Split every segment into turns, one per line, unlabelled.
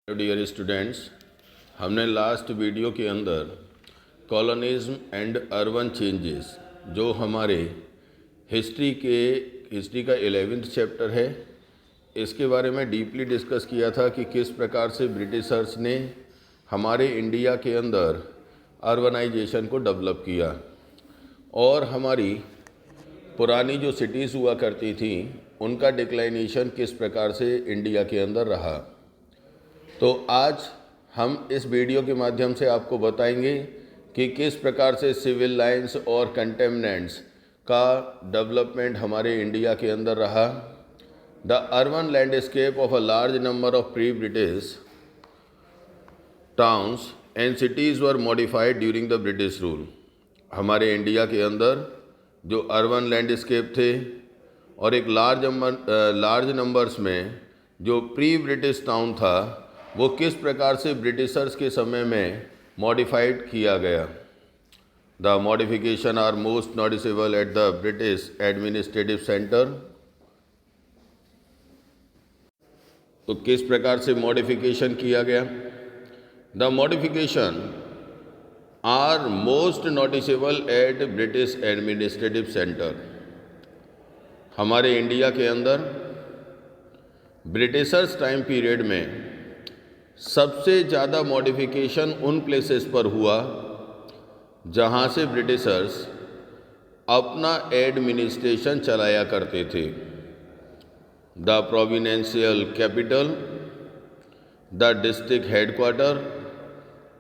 Dear students, हमने last video के अंदर कॉलोनिज्म एंड अर्बन चेंजेस जो हमारे हिस्ट्री का 11th चैप्टर है, इसके बारे में डीपली डिस्कस किया था कि किस प्रकार से ब्रिटिशर्स ने हमारे इंडिया के अंदर अर्बनाइजेशन को डेवलप किया और हमारी पुरानी जो सिटीज़ हुआ करती थी उनका डिक्लाइनेशन किस प्रकार से इंडिया के अंदर रहा। तो आज हम इस वीडियो के माध्यम से आपको बताएंगे कि किस प्रकार से सिविल लाइन्स और कंटेमनेंट्स का डेवलपमेंट हमारे इंडिया के अंदर रहा। The urban landscape of a large number of pre British towns and cities were modified during the British rule. हमारे इंडिया के अंदर जो अर्बन लैंडस्केप थे और एक लार्ज नंबर्स में जो प्री ब्रिटिश टाउन था वो किस प्रकार से ब्रिटिशर्स के समय में मॉडिफाइड किया गया। The modification are most noticeable at the British administrative centre. तो किस प्रकार से मॉडिफिकेशन किया गया? The modification are most noticeable at British administrative centre. हमारे इंडिया के अंदर ब्रिटिशर्स टाइम पीरियड में सबसे ज़्यादा मॉडिफिकेशन उन प्लेसेस पर हुआ जहाँ से ब्रिटिशर्स अपना एडमिनिस्ट्रेशन चलाया करते थे। The provincial capital, the district headquarter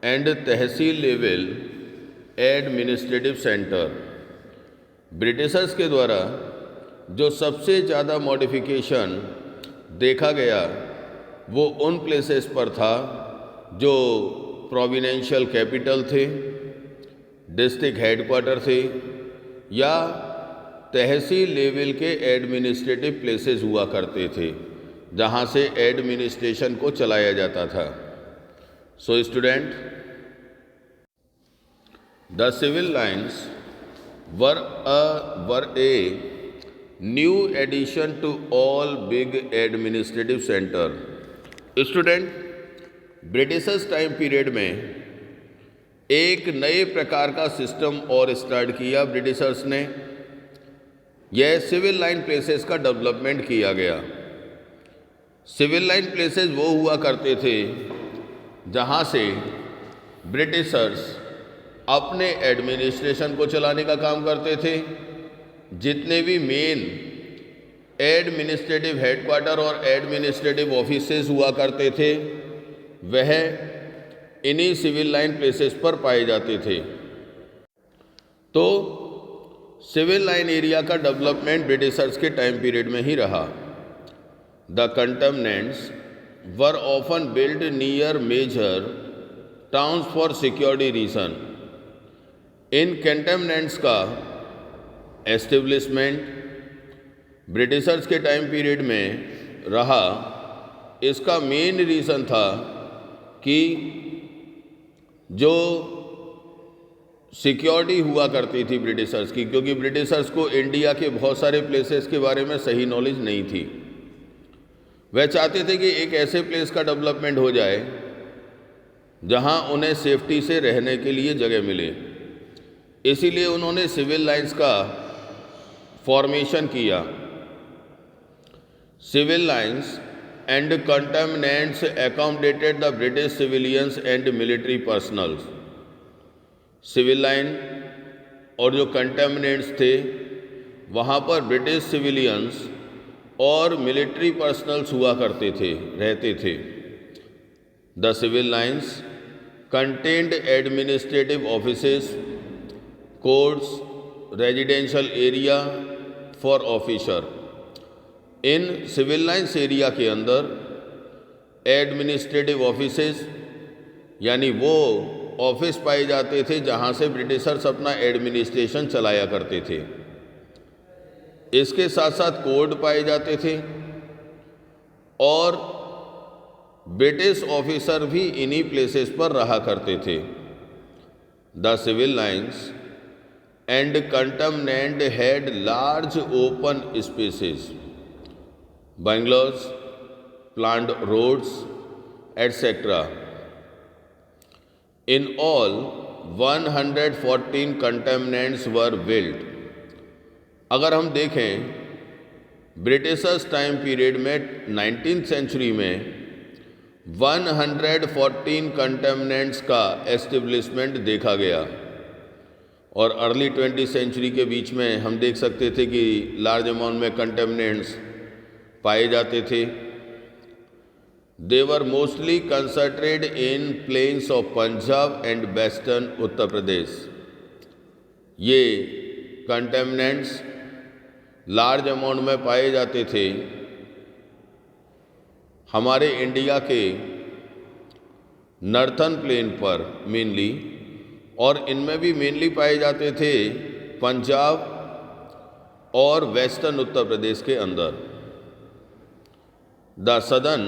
and tehsil level administrative centre. Britishers के द्वारा जो सबसे ज़्यादा मॉडिफिकेशन देखा गया वो उन प्लेसेस पर था जो प्रोविंशियल कैपिटल थे, डिस्ट्रिक्ट हेडक्वार्टर थे या तहसील लेवल के एडमिनिस्ट्रेटिव प्लेसेस हुआ करते थे जहाँ से एडमिनिस्ट्रेशन को चलाया जाता था। So student, the civil lines were a new addition to all big administrative centre. Student, Britishers time period में एक नए प्रकार का सिस्टम और स्टार्ट किया ब्रिटिशर्स ने। यह सिविल लाइन प्लेसेस का डेवलपमेंट किया गया। सिविल लाइन प्लेसेस वो हुआ करते थे जहाँ से ब्रिटिशर्स अपने एडमिनिस्ट्रेशन को चलाने का काम करते थे। जितने भी मेन एडमिनिस्ट्रेटिव हेडक्वार्टर और एडमिनिस्ट्रेटिव ऑफिसेस हुआ करते थे वह इन्हीं सिविल लाइन प्लेसेस पर पाए जाते थे। तो सिविल लाइन एरिया का डेवलपमेंट ब्रिटिशर्स के टाइम पीरियड में ही रहा। The cantonments were often build near major towns for security reason. इन कंटेमनेंट्स का एस्टेब्लिशमेंट ब्रिटिशर्स के टाइम पीरियड में रहा। इसका मेन रीज़न था कि जो सिक्योरिटी हुआ करती थी ब्रिटिशर्स की, क्योंकि ब्रिटिशर्स को इंडिया के बहुत सारे प्लेसेस के बारे में सही नॉलेज नहीं थी। वह चाहते थे कि एक ऐसे प्लेस का डेवलपमेंट हो जाए जहां उन्हें सेफ्टी से रहने के लिए जगह मिले। इसीलिए उन्होंने सिविल लाइन्स का फॉर्मेशन किया। Civil lines and cantonments accommodated the British civilians and military personnel। Civil line और जो कंटेमनेंट्स थे वहाँ पर ब्रिटिश सिविलियंस और मिलिट्री पर्सनल्स हुआ करते थे, रहते थे। The civil lines contained administrative offices, courts, residential area for officer. इन सिविल लाइन्स एरिया के अंदर एडमिनिस्ट्रेटिव ऑफिसेस यानी वो ऑफिस पाए जाते थे जहाँ से ब्रिटिशर्स अपना एडमिनिस्ट्रेशन चलाया करते थे। इसके साथ साथ कोर्ट पाए जाते थे और ब्रिटिश ऑफिसर भी इन्हीं प्लेसेस पर रहा करते थे। The civil lines and cantonment had large open spaces, bungalows, planned roads etc. In all, 114 contaminants were built. अगर हम देखें ब्रिटिशर्स टाइम पीरियड में 19th सेंचुरी में 114 कंटेमिनेंट्स का एस्टेब्लिशमेंट देखा गया, और अर्ली 20th सेंचुरी के बीच में हम देख सकते थे कि लार्ज अमाउंट में कंटेमिनेंट्स पाए जाते थे. They were mostly concentrated in plains of Punjab and western Uttar Pradesh. ये कंटेमिनेंट्स लार्ज अमाउंट में पाए जाते थे हमारे इंडिया के नॉर्थर्न प्लेन पर मेनली, और इनमें भी मेनली पाए जाते थे पंजाब और वेस्टर्न उत्तर प्रदेश के अंदर. The southern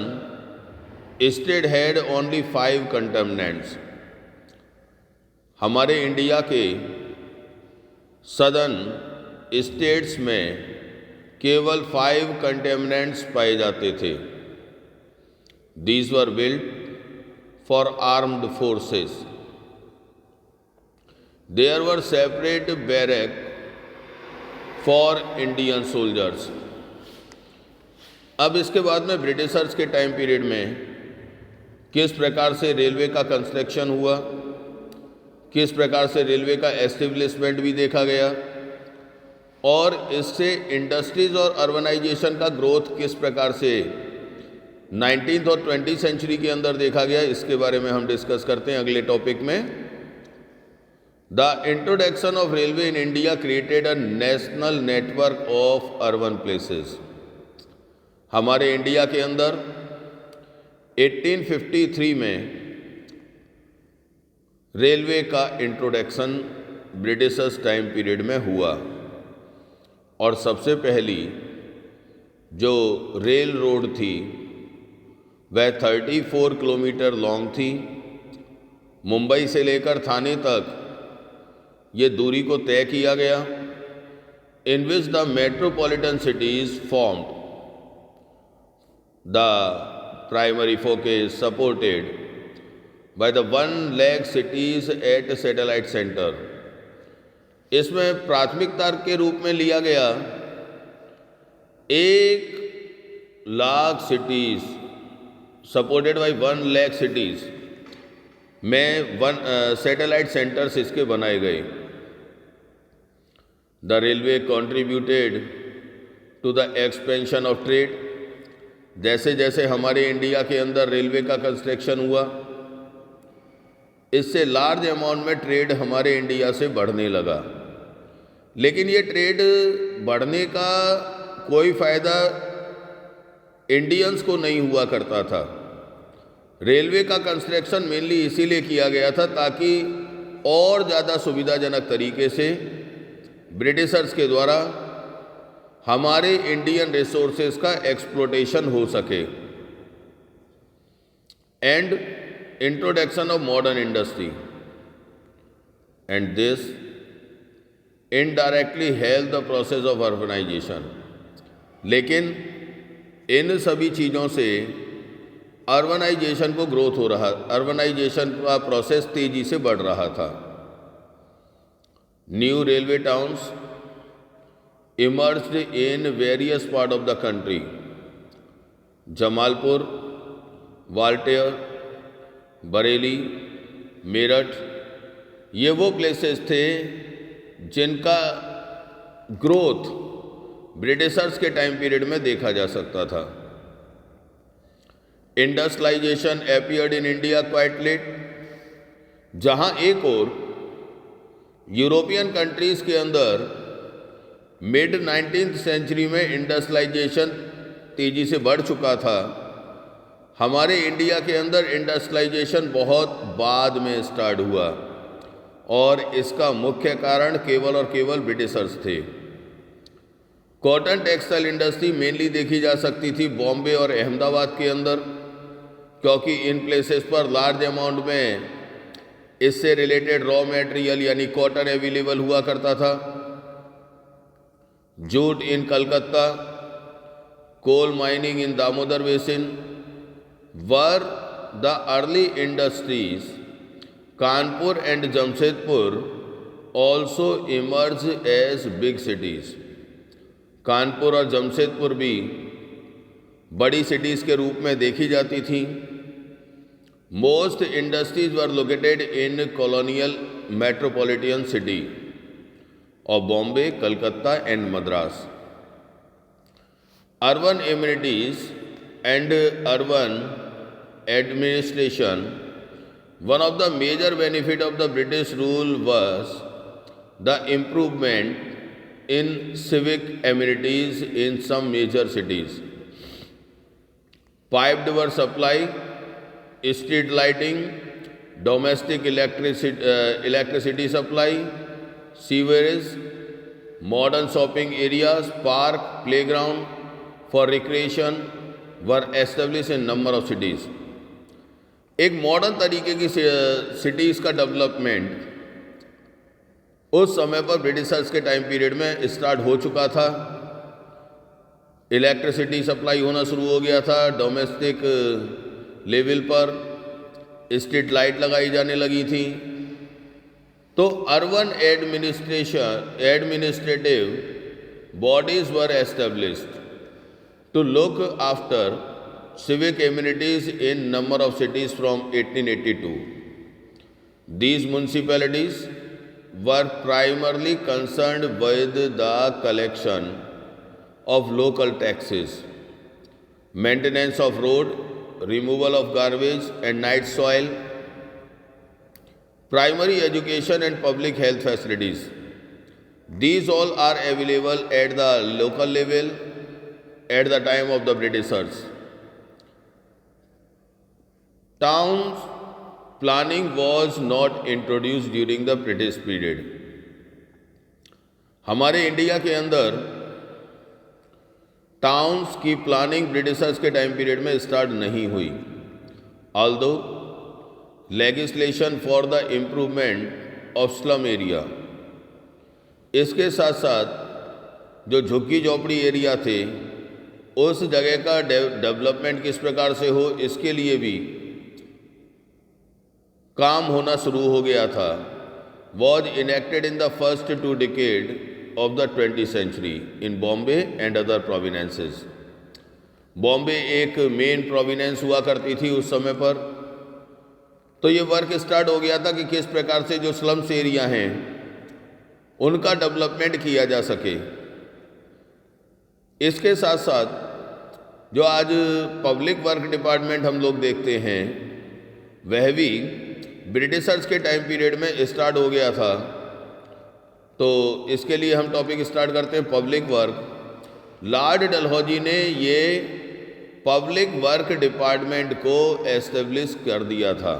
state had only 5 contaminants. हमारे इंडिया के सदर्न स्टेट्स में केवल 5 कंटेमिनेंट्स पाए जाते थे. These were built for armed forces. There were separate barracks for Indian soldiers. अब इसके बाद में ब्रिटिशर्स के टाइम पीरियड में किस प्रकार से रेलवे का कंस्ट्रक्शन हुआ, किस प्रकार से रेलवे का एस्टेब्लिशमेंट भी देखा गया, और इससे इंडस्ट्रीज और अर्बनाइजेशन का ग्रोथ किस प्रकार से 19th और 20th सेंचुरी के अंदर देखा गया, इसके बारे में हम डिस्कस करते हैं अगले टॉपिक में. The introduction of railway in India created a national network of urban places. हमारे इंडिया के अंदर 1853 में रेलवे का इंट्रोडक्शन ब्रिटिशर्स टाइम पीरियड में हुआ, और सबसे पहली जो रेल रोड थी वह 34 किलोमीटर लॉन्ग थी. मुंबई से लेकर थाने तक ये दूरी को तय किया गया. In which the metropolitan cities formed the primary focus supported by the 1 lakh cities at satellite centre. इसमें प्राथमिकता के रूप में लिया गया 1 lakh cities supported by 1 lakh cities में सैटेलाइट सेंटर्स इसके बनाए गए. The railway contributed to the expansion of trade. जैसे जैसे हमारे इंडिया के अंदर रेलवे का कंस्ट्रक्शन हुआ, इससे लार्ज अमाउंट में ट्रेड हमारे इंडिया से बढ़ने लगा. लेकिन ये ट्रेड बढ़ने का कोई फ़ायदा इंडियंस को नहीं हुआ करता था. रेलवे का कंस्ट्रक्शन मेनली इसीलिए किया गया था ताकि और ज़्यादा सुविधाजनक तरीके से ब्रिटिशर्स के द्वारा हमारे इंडियन रिसोर्सेज का एक्सप्लोटेशन हो सके. And introduction of modern industry and this indirectly help the process of urbanisation. लेकिन इन सभी चीज़ों से अर्बनाइजेशन को ग्रोथ हो रहा, अर्बनाइजेशन का प्रोसेस तेजी से बढ़ रहा था. New railway towns emerged in various part of the country. Jamalpur, Waltair, Bareilly, Meerut, ये वो प्लेसेस थे जिनका ग्रोथ ब्रिटिशर्स के टाइम पीरियड में देखा जा सकता था. Industrialisation appeared in India quite late. जहां एक और यूरोपियन कंट्रीज़ के अंदर मिड 19th सेंचुरी में इंडस्ट्रियलाइजेशन तेज़ी से बढ़ चुका था, हमारे इंडिया के अंदर इंडस्ट्रियलाइजेशन बहुत बाद में स्टार्ट हुआ, और इसका मुख्य कारण केवल और केवल ब्रिटिशर्स थे. कॉटन टेक्सटाइल इंडस्ट्री मेनली देखी जा सकती थी बॉम्बे और अहमदाबाद के अंदर, क्योंकि इन प्लेसेस पर लार्ज अमाउंट में इससे रिलेटेड रॉ मटेरियल यानी कॉटन अवेलेबल हुआ करता था. Jute in Calcutta, coal mining in Damodar basin were the early industries, Kanpur and Jamshedpur also emerged as big cities. Kanpur और जमशेदपुर भी बड़ी सिटीज़ के रूप में देखी जाती थी. Most industries were located in colonial metropolitan city of Bombay, Calcutta and Madras. Urban amenities and urban administration. One of the major benefit of the British rule was the improvement in civic amenities in some major cities. Piped water supply, street lighting, domestic electricity supply, sewerage, modern shopping areas, park, playground for recreation were established in number of cities. एक modern तरीके की cities का development उस समय पर Britishers के time period में start हो चुका था. इलेक्ट्रिसिटी सप्लाई होना शुरू हो गया था. डोमेस्टिक लेवल पर स्ट्रीट लाइट लगाई जाने लगी थी. तो urban administrative bodies were established to look after civic amenities in number of cities from 1882. These municipalities were primarily concerned with the collection of local taxes, maintenance of road, removal of garbage and night soil, primary education and public health facilities. These all are available at the local level at the time of the Britishers. Town planning was not introduced during the British period. हमारे India के अंदर towns की planning Britishers के time period में start नहीं हुई. Although legislation for the improvement of slum area, इसके साथ साथ जो झुग्गी झोपड़ी एरिया थे उस जगह का डेवलपमेंट किस प्रकार से हो, इसके लिए भी काम होना शुरू हो गया था. Was enacted in the first 2 decades of the 20th century in Bombay and other provinces. Bombay एक मेन प्रोविनेंस हुआ करती थी उस समय पर. तो ये वर्क स्टार्ट हो गया था कि किस प्रकार से जो स्लम्स एरिया हैं उनका डेवलपमेंट किया जा सके. इसके साथ साथ जो आज पब्लिक वर्क डिपार्टमेंट हम लोग देखते हैं वह भी ब्रिटिशर्स के टाइम पीरियड में स्टार्ट हो गया था. तो इसके लिए हम टॉपिक स्टार्ट करते हैं पब्लिक वर्क. लॉर्ड डलहौजी ने ये पब्लिक वर्क डिपार्टमेंट को एस्टेब्लिश कर दिया था.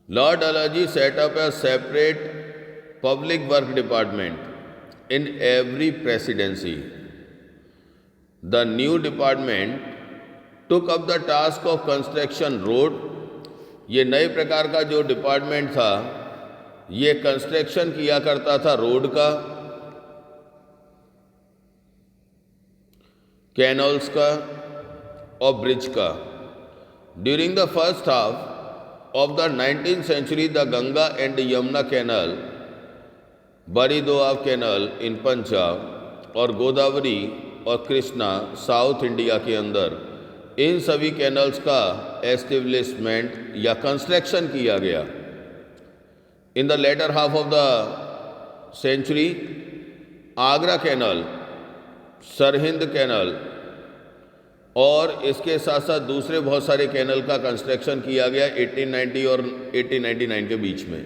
Lord Dalhousie set up A separate public work department in every presidency. The new department took up the task of construction road. ये नए प्रकार का जो डिपार्टमेंट था ये कंस्ट्रक्शन किया करता था रोड का, कैनल्स का और ब्रिज का. During the first half of the 19th century the Ganga and Yamuna canal, बरीदोआब canal इन पंजाब और गोदावरी और कृष्णा साउथ इंडिया के अंदर, इन सभी कैनल्स का एस्टेब्लिशमेंट या कंस्ट्रक्शन किया गया. In the latter half of the century Agra canal, Sirhind canal और इसके साथ साथ दूसरे बहुत सारे कैनल का कंस्ट्रक्शन किया गया 1890 और 1899 के बीच में.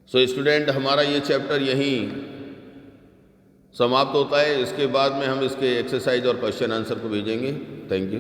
सो स्टूडेंट, हमारा ये चैप्टर यहीं समाप्त होता है. इसके बाद में हम इसके एक्सरसाइज और क्वेश्चन आंसर को भेजेंगे. Thank you.